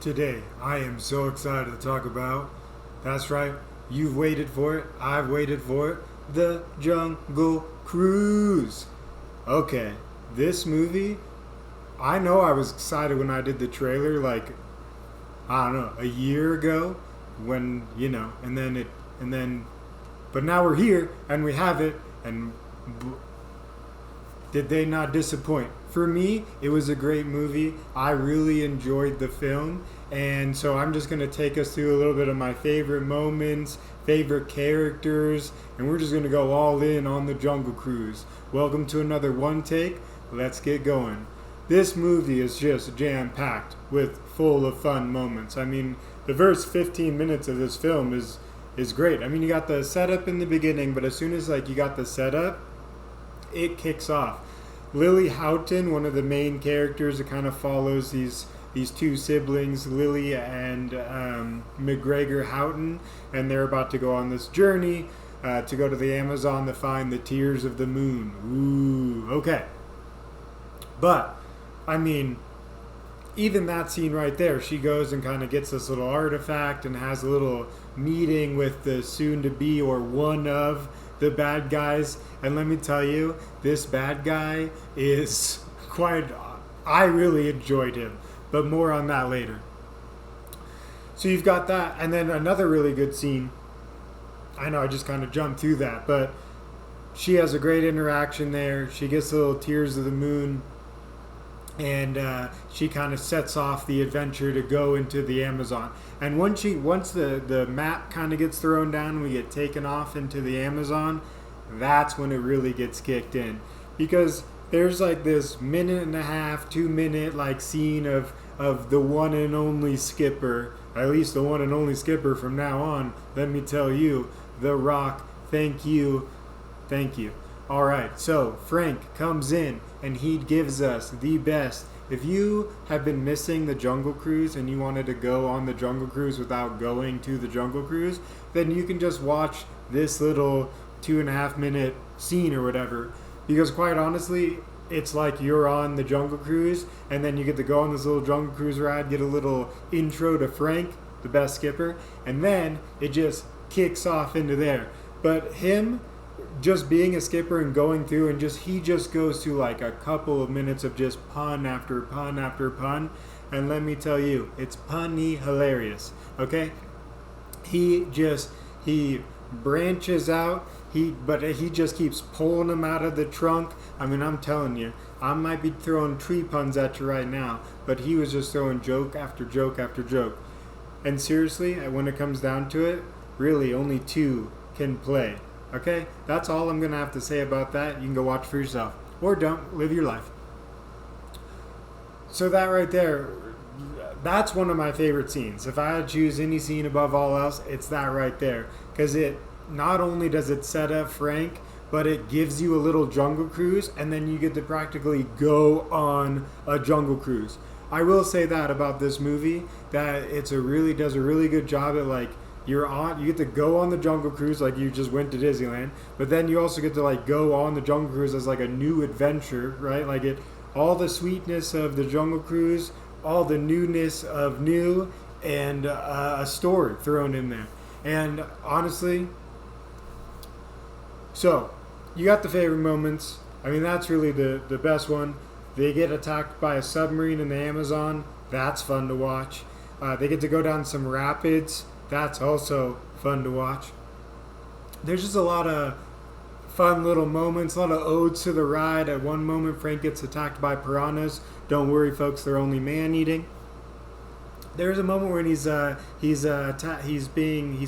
Today, I am so excited to talk about. That's right, you've waited for it, I've waited for it. The Jungle Cruise. Okay, this movie, I know I was excited when I did the trailer, like, I don't know, a year ago, when, but now we're here and we have it, and did they not disappoint? For me, it was a great movie. I really enjoyed the film. And so I'm just going to take us through a little bit of my favorite moments, favorite characters, and we're just going to go all in on the Jungle Cruise. Welcome to another One Take. Let's get going. This movie is just jam-packed with full of fun moments. I mean, the first 15 minutes of this film is great. I mean, you got the setup in the beginning, but as soon as you got the setup, it kicks off. Lily Houghton, one of the main characters, that kind of follows these two siblings, Lily and McGregor Houghton, and they're about to go on this journey to go to the Amazon to find the tears of the moon. Ooh, okay. But, I mean, even that scene right there, she goes and kind of gets this little artifact and has a little meeting with the soon-to-be or one of the bad guys. And let me tell you, this bad guy is I really enjoyed him. But more on that later. So you've got that, and then another really good scene. I know I just kind of jumped through that, but she has a great interaction there. She gets the little tears of the moon, and she kind of sets off the adventure to go into the Amazon. And once the map kind of gets thrown down, we get taken off into the Amazon. That's when it really gets kicked in, because there's like this minute and a half, 2 minute scene of the one and only skipper, at least the one and only skipper from now on. Let me tell you, The Rock, thank you. Alright, so Frank comes in and he gives us the best. If you have been missing the Jungle Cruise and you wanted to go on the Jungle Cruise without going to the Jungle Cruise, then you can just watch this little 2.5 minute scene or whatever. Because quite honestly, it's like you're on the Jungle Cruise, and then you get to go on this little Jungle Cruise ride, get a little intro to Frank, the best skipper, and then it just kicks off into there. But him just being a skipper and going through, and he just goes through like a couple of minutes of just pun after pun after pun, and let me tell you, it's punny hilarious, okay? He branches out. But he just keeps pulling them out of the trunk. I mean, I'm telling you, I might be throwing tree puns at you right now, but he was just throwing joke after joke after joke. And seriously, when it comes down to it, really only two can play. Okay? That's all I'm going to have to say about that. You can go watch for yourself. Or don't. Live your life. So that right there, that's one of my favorite scenes. If I had to choose any scene above all else, it's that right there. Because not only does it set up Frank, but it gives you a little Jungle Cruise, and then you get to practically go on a Jungle Cruise. I will say that about this movie, that does a really good job at you get to go on the Jungle Cruise like you just went to Disneyland, but then you also get to go on the Jungle Cruise as a new adventure, right? All the sweetness of the Jungle Cruise, all the newness of new, and a story thrown in there. And honestly, so, you got the favorite moments. I mean, that's really the best one. They get attacked by a submarine in the Amazon. That's fun to watch. They get to go down some rapids. That's also fun to watch. There's just a lot of fun little moments, a lot of odes to the ride. At one moment, Frank gets attacked by piranhas. Don't worry, folks, they're only man-eating. There's a moment when he's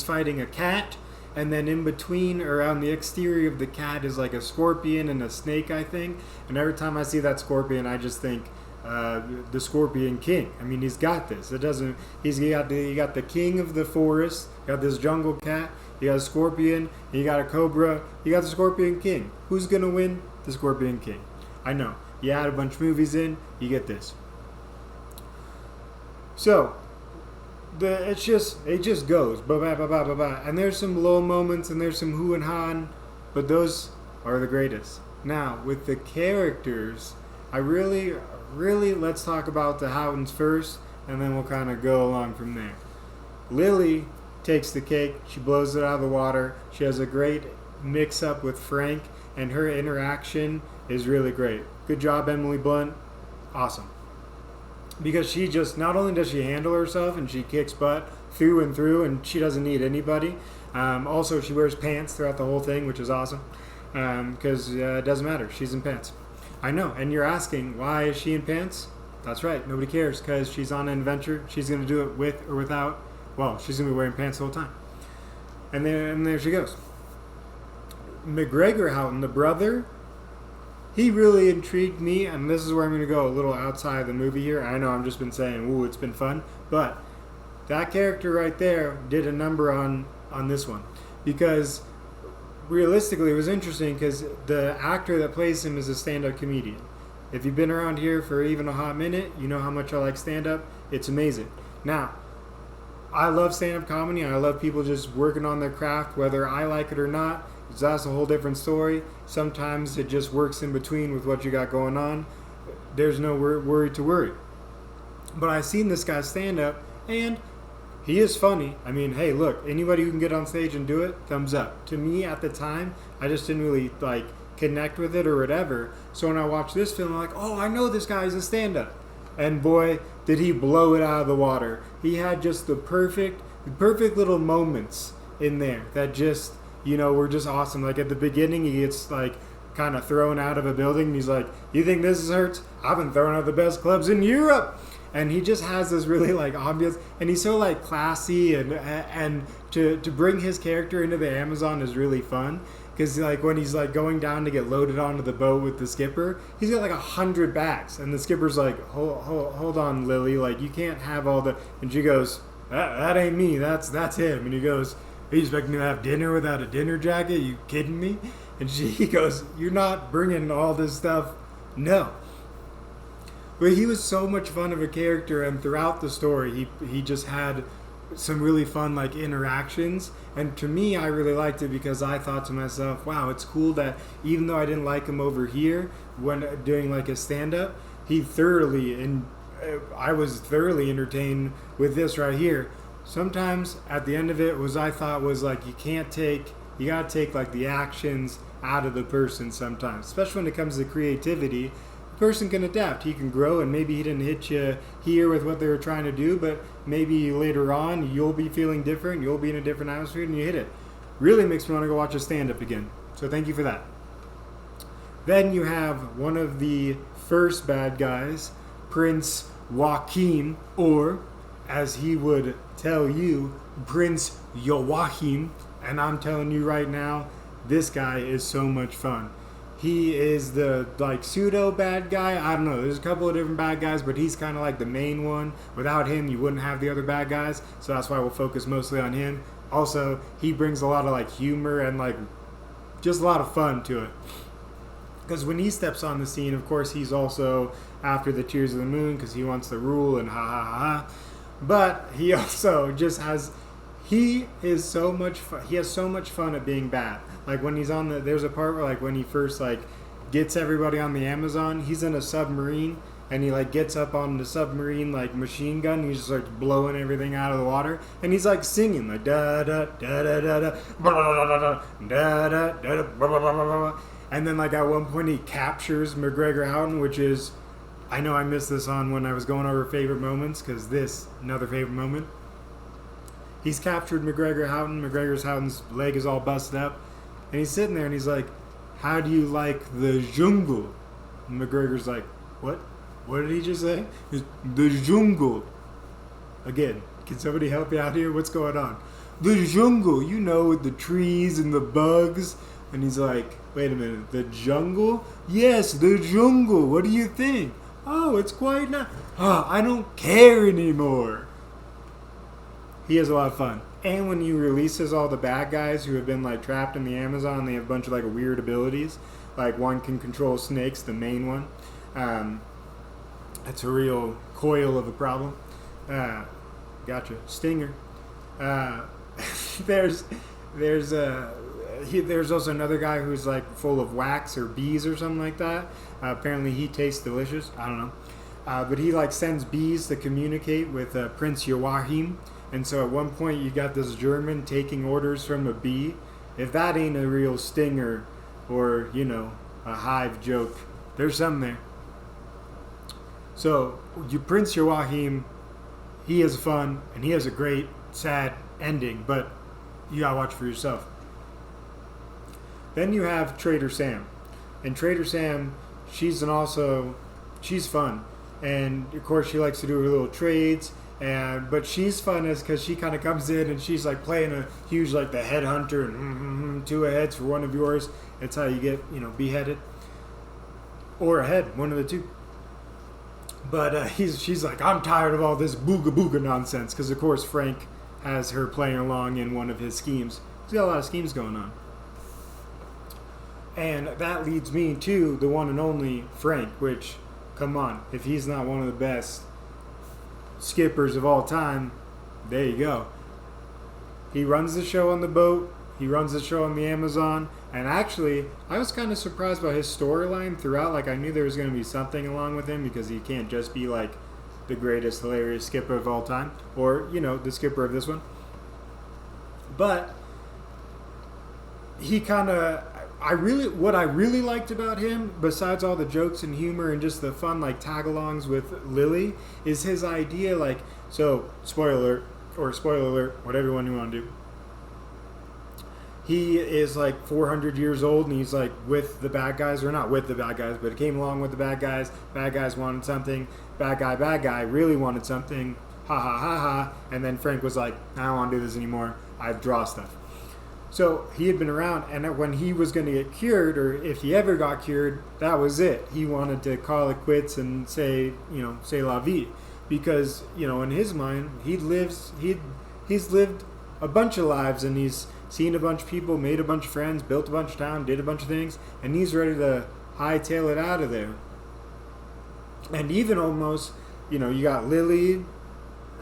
fighting a cat. And then in between, or on the exterior of the cat, is a scorpion and a snake, I think. And every time I see that scorpion, I just think the Scorpion King. I mean, he's got this. You got the king of the forest. You got this jungle cat. You got a scorpion. You got a cobra. You got the Scorpion King. Who's gonna win? The Scorpion King. I know. You add a bunch of movies in, you get this. So. It just goes ba ba ba ba ba ba, and there's some low moments and there's some hoo and han, but those are the greatest. Now with the characters, I really let's talk about the Houghtons first. and then we'll kind of go along from there. Lily takes the cake. She blows it out of the water. She has a great mix-up with Frank, and her interaction is really great. Good job, Emily Blunt. Awesome. Because she just, not only does she handle herself and she kicks butt through and through, and she doesn't need anybody. Also, she wears pants throughout the whole thing, which is awesome. Because it doesn't matter. She's in pants. I know. And you're asking, why is she in pants? That's right. Nobody cares, because she's on an adventure. She's going to do it with or without. Well, she's going to be wearing pants the whole time. And there she goes. McGregor Houghton, the brother, he really intrigued me, and this is where I'm going to go a little outside the movie here. I know I've just been saying, ooh, it's been fun, but that character right there did a number on this one, because realistically it was interesting because the actor that plays him is a stand-up comedian. If you've been around here for even a hot minute, you know how much I like stand-up. It's amazing. Now, I love stand-up comedy. I love people just working on their craft, whether I like it or not. So that's a whole different story. Sometimes it just works in between with what you got going on. There's no worry to worry. But I've seen this guy stand up, and he is funny. I mean, hey, look, anybody who can get on stage and do it, thumbs up. To me, at the time, I just didn't really connect with it or whatever. So when I watched this film, I'm like, oh, I know this guy's a stand-up. And boy, did he blow it out of the water. He had just the perfect little moments in there that just, were just awesome. Like at the beginning, he gets kind of thrown out of a building, and he's like, you think this hurts? I've been thrown out of the best clubs in Europe. And he just has this really ambiance, and he's so classy, and to bring his character into the Amazon is really fun. Because when he's going down to get loaded onto the boat with the skipper, he's got 100 bags, and the skipper's like, hold on, Lily, you can't have all the. And she goes, that ain't me, that's him. And he goes, are you expecting me to have dinner without a dinner jacket? You kidding me? And he goes, you're not bringing all this stuff. No. But he was so much fun of a character, and throughout the story, he just had some really fun interactions. And to me, I really liked it because I thought to myself, wow, it's cool that even though I didn't like him over here when doing a stand-up, I was thoroughly entertained with this right here. Sometimes at the end of it was, I thought was you gotta take the actions out of the person sometimes, especially when it comes to creativity. Person can adapt, he can grow, and maybe he didn't hit you here with what they were trying to do, but maybe later on you'll be feeling different, you'll be in a different atmosphere, and you hit it. Really makes me want to go watch a stand-up again. So thank you for that. Then you have one of the first bad guys, Prince Joachim, or as he would tell you, Prince Joachim, and I'm telling you right now, this guy is so much fun. He is the pseudo bad guy. I don't know. There's a couple of different bad guys, but he's kind of the main one. Without him, you wouldn't have the other bad guys. So that's why we'll focus mostly on him. Also, he brings a lot of humor and just a lot of fun to it. Because when he steps on the scene, of course, he's also after the Tears of the Moon because he wants to rule and ha ha ha ha. But he also just has. He is so much fun. He has so much fun at being bad. When he's on there's a part where when he first gets everybody on the Amazon, he's in a submarine, and he gets up on the submarine machine gun, and he just starts blowing everything out of the water, and he's singing da da da da da da da da da da, and then at one point he captures McGregor Houghton, which is, I know I missed this on when I was going over favorite moments, because this another favorite moment. He's captured McGregor Houghton. Houghton's leg is all busted up. And he's sitting there and he's like, how do you like the jungle? And McGregor's like, what? What did he just say? The jungle. Again, can somebody help me out here? What's going on? The jungle, with the trees and the bugs. And he's like, wait a minute, the jungle? Yes, the jungle. What do you think? Oh, it's quite nice. Oh, I don't care anymore. He has a lot of fun. And when he releases all the bad guys who have been trapped in the Amazon, they have a bunch of weird abilities. One can control snakes, the main one. That's a real coil of a problem. Gotcha. Stinger. There's also another guy who's full of wax or bees or something like that. Apparently he tastes delicious. I don't know. But he like sends bees to communicate with Prince Joachim. And so at one point you got this German taking orders from a bee. If that ain't a real stinger or, a hive joke, there's something there. So Prince Joachim, he is fun and he has a great sad ending, but you gotta watch for yourself. Then you have Trader Sam. And Trader Sam, she's fun. And of course she likes to do her little trades. But she's fun because she kind of comes in and she's like playing a huge like the headhunter and 2 heads for one of yours. That's how you get beheaded or a head, one of the two. But she's like, I'm tired of all this booga booga nonsense because of course Frank has her playing along in one of his schemes. He's got a lot of schemes going on. And that leads me to the one and only Frank, which, come on, if he's not one of the best skippers of all time, there you go. He runs the show on the boat, he runs the show on the Amazon, and actually I was kind of surprised by his storyline throughout. Like, I knew there was going to be something along with him because he can't just be like the greatest hilarious skipper of all time or the skipper of this one, but he kind of what I really liked about him, besides all the jokes and humor and just the fun like tag-alongs with Lily, is his idea. Like, so spoiler alert, whatever one you want to do. He is like 400 years old and he's like with the bad guys, or not with the bad guys, but it came along with the bad guys. Bad guys wanted something. Bad guy really wanted something. Ha ha ha ha. And then Frank was like, I don't want to do this anymore. I draw stuff. So he had been around, and when he was going to get cured, or if he ever got cured, that was it. He wanted to call it quits and say la vie, because in his mind he's lived a bunch of lives, and he's seen a bunch of people, made a bunch of friends, built a bunch of town, did a bunch of things, and he's ready to hightail it out of there. And even almost, you got Lily,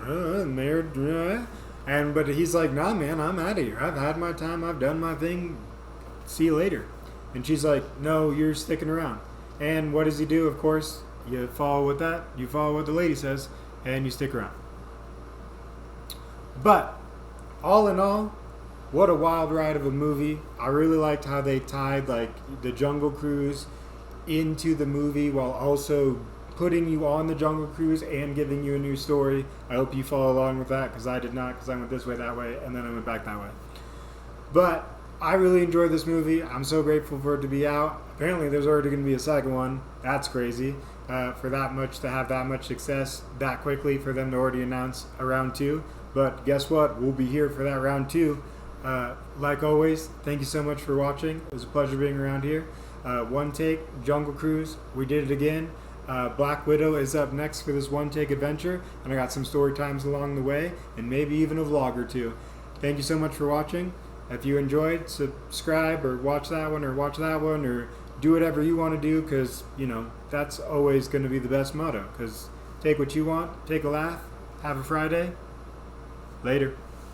married. But he's like, nah, man, I'm out of here. I've had my time. I've done my thing. See you later. And she's like, no, you're sticking around. And what does he do? Of course, you follow with that. You follow what the lady says, and you stick around. But all in all, what a wild ride of a movie. I really liked how they tied like the Jungle Cruise into the movie while also putting you on the Jungle Cruise and giving you a new story. I hope you follow along with that, because I did not, because I went this way, that way, and then I went back that way. But I really enjoyed this movie. I'm so grateful for it to be out. Apparently there's already going to be a second one. That's crazy. For that much, to have that much success that quickly, for them to already announce a round 2. But guess what? We'll be here for that round 2. Like always, thank you so much for watching. It was a pleasure being around here. OneTake, Jungle Cruise, we did it again. Black Widow is up next for this OneTake adventure, and I got some story times along the way, and maybe even a vlog or two. Thank you so much for watching. If you enjoyed, subscribe or watch that one or do whatever you want to do, because that's always going to be the best motto. Because take what you want, take a laugh, have a Friday. Later.